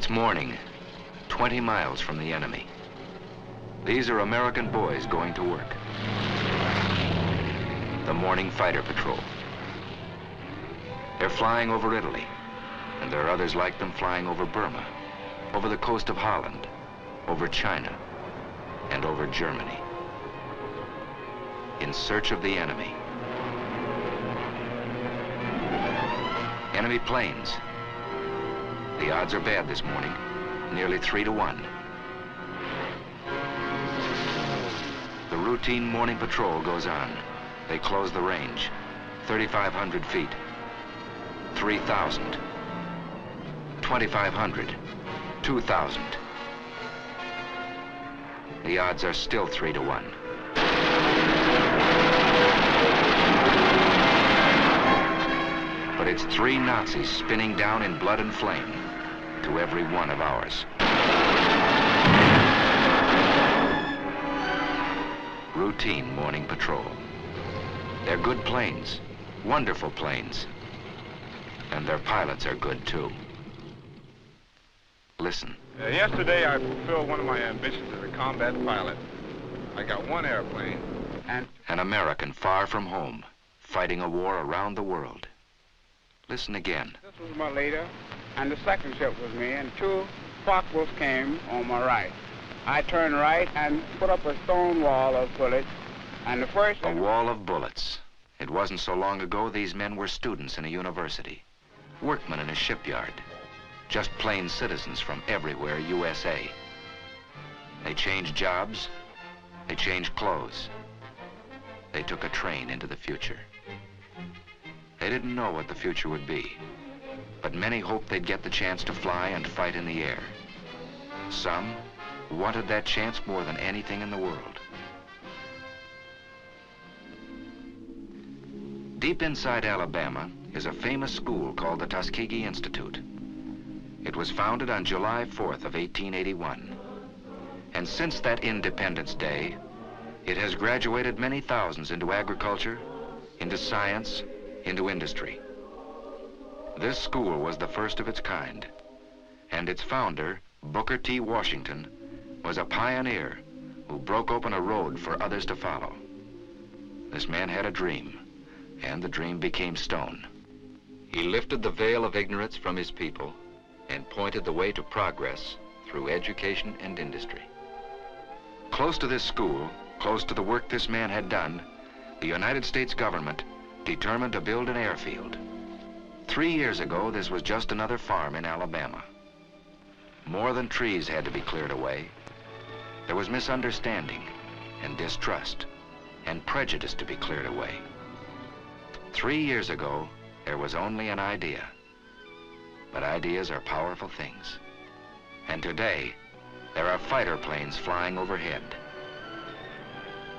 It's morning, 20 miles from the enemy. These are American boys going to work. The morning fighter patrol. They're flying over Italy, and there are others like them flying over Burma, over the coast of Holland, over China, and over Germany. In search of the enemy. Enemy planes. The odds are bad this morning, nearly 3 to 1. The routine morning patrol goes on. They close the range, 3,500 feet, 3,000, 2,500, 2,000. The odds are still 3 to 1. But it's 3 Nazis spinning down in blood and flame to every one of ours. Routine morning patrol. They're good planes, wonderful planes. And their pilots are good too. Listen. Yesterday I fulfilled one of my ambitions as a combat pilot. I got 1 airplane and... An American far from home, fighting a war around the world. Listen again. This was my leader, and the second ship was me, and 2 Focke-Wulfs came on my right. I turned right and put up a stone wall of bullets, and the first... A wall of bullets. It wasn't so long ago these men were students in a university, workmen in a shipyard, just plain citizens from everywhere USA. They changed jobs, they changed clothes. They took a train into the future. They didn't know what the future would be, but many hoped they'd get the chance to fly and fight in the air. Some wanted that chance more than anything in the world. Deep inside Alabama is a famous school called the Tuskegee Institute. It was founded on July 4th of 1881. And since that Independence Day, it has graduated many thousands into agriculture, into science, into industry. This school was the first of its kind, and its founder, Booker T. Washington, was a pioneer who broke open a road for others to follow. This man had a dream, and the dream became stone. He lifted the veil of ignorance from his people and pointed the way to progress through education and industry. Close to this school, close to the work this man had done, the United States government determined to build an airfield. 3 years ago, this was just another farm in Alabama. More than trees had to be cleared away. There was misunderstanding and distrust and prejudice to be cleared away. 3 years ago, there was only an idea. But ideas are powerful things. And today, there are fighter planes flying overhead.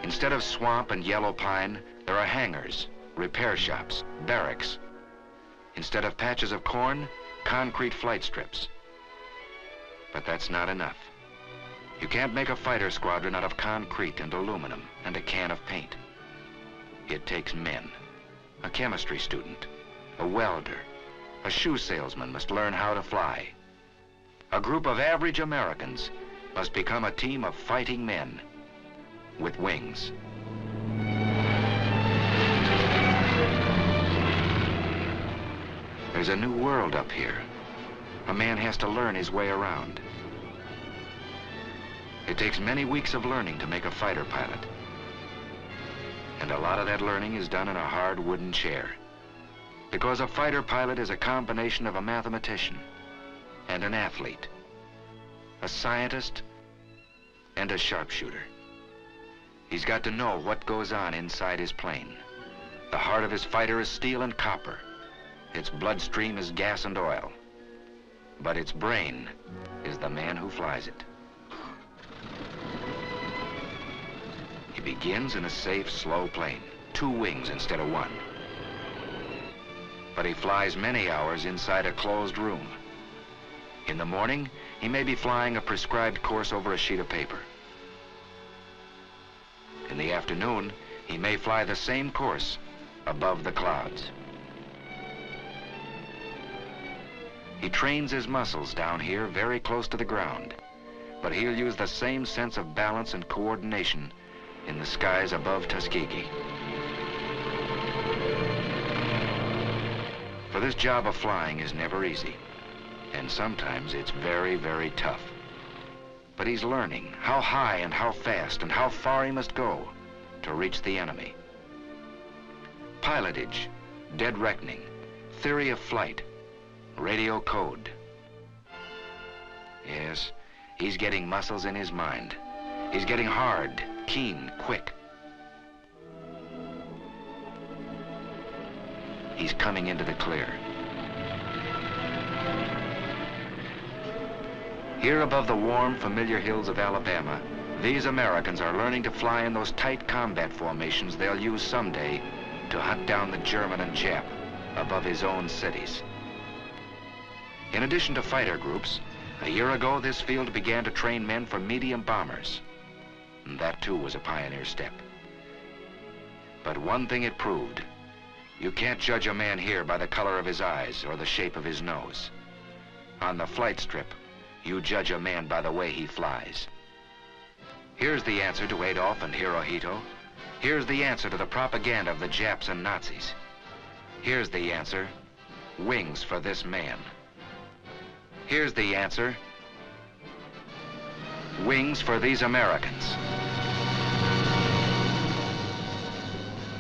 Instead of swamp and yellow pine, there are hangars, repair shops, barracks. Instead of patches of corn, concrete flight strips. But that's not enough. You can't make a fighter squadron out of concrete and aluminum and a can of paint. It takes men. A chemistry student, a welder, a shoe salesman must learn how to fly. A group of average Americans must become a team of fighting men with wings. There's a new world up here. A man has to learn his way around. It takes many weeks of learning to make a fighter pilot. And a lot of that learning is done in a hard wooden chair. Because a fighter pilot is a combination of a mathematician and an athlete, a scientist and a sharpshooter. He's got to know what goes on inside his plane. The heart of his fighter is steel and copper. Its bloodstream is gas and oil. But its brain is the man who flies it. He begins in a safe, slow plane, 2 wings instead of 1. But he flies many hours inside a closed room. In the morning, he may be flying a prescribed course over a sheet of paper. In the afternoon, he may fly the same course above the clouds. He trains his muscles down here very close to the ground, but he'll use the same sense of balance and coordination in the skies above Tuskegee. For this job of flying is never easy, and sometimes it's very, very tough. But he's learning how high and how fast and how far he must go to reach the enemy. Pilotage, dead reckoning, theory of flight, radio code. Yes, he's getting muscles in his mind. He's getting hard, keen, quick. He's coming into the clear. Here above the warm, familiar hills of Alabama, these Americans are learning to fly in those tight combat formations they'll use someday to hunt down the German and Jap above his own cities. In addition to fighter groups, a year ago this field began to train men for medium bombers. And that too was a pioneer step. But one thing it proved: you can't judge a man here by the color of his eyes or the shape of his nose. On the flight strip, you judge a man by the way he flies. Here's the answer to Adolf and Hirohito. Here's the answer to the propaganda of the Japs and Nazis. Here's the answer: wings for this man. Here's the answer: wings for these Americans.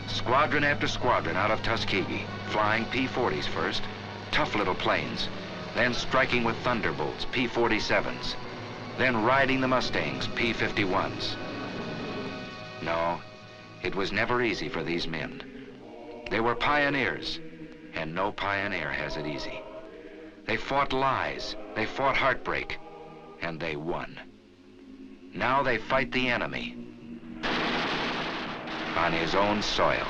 Squadron after squadron out of Tuskegee, flying P-40s first, tough little planes, then striking with Thunderbolts, P-47s, then riding the Mustangs, P-51s. No, it was never easy for these men. They were pioneers, and no pioneer has it easy. They fought lies, they fought heartbreak, and they won. Now they fight the enemy on his own soil.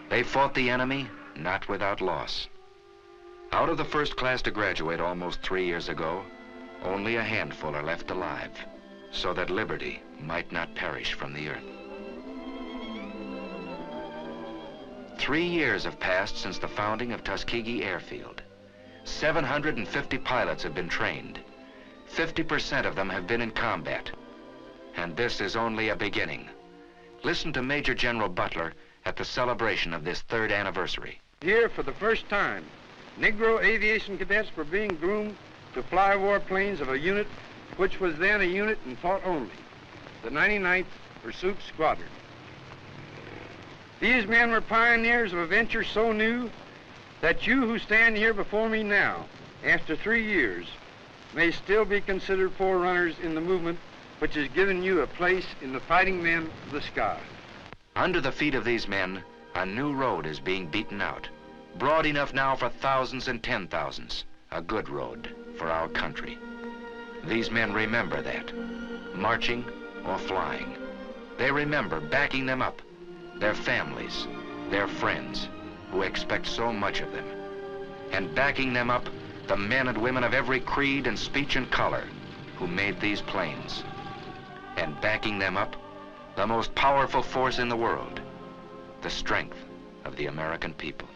They fought the enemy, not without loss. Out of the first class to graduate almost 3 years ago, only a handful are left alive, so that liberty might not perish from the earth. 3 years have passed since the founding of Tuskegee Airfield. 750 pilots have been trained. 50% of them have been in combat. And this is only a beginning. Listen to Major General Butler at the celebration of this 3rd anniversary. Here, for the first time, Negro aviation cadets were being groomed to fly warplanes of a unit which was then a unit in thought only, the 99th Pursuit Squadron. These men were pioneers of a venture so new that you who stand here before me now, after 3 years, may still be considered forerunners in the movement which has given you a place in the fighting men of the sky. Under the feet of these men, a new road is being beaten out. Broad enough now for thousands and 10,000s. A good road for our country. These men remember that, marching or flying. They remember backing them up, their families, their friends, who expect so much of them. And backing them up, the men and women of every creed and speech and color who made these planes. And backing them up, the most powerful force in the world, the strength of the American people.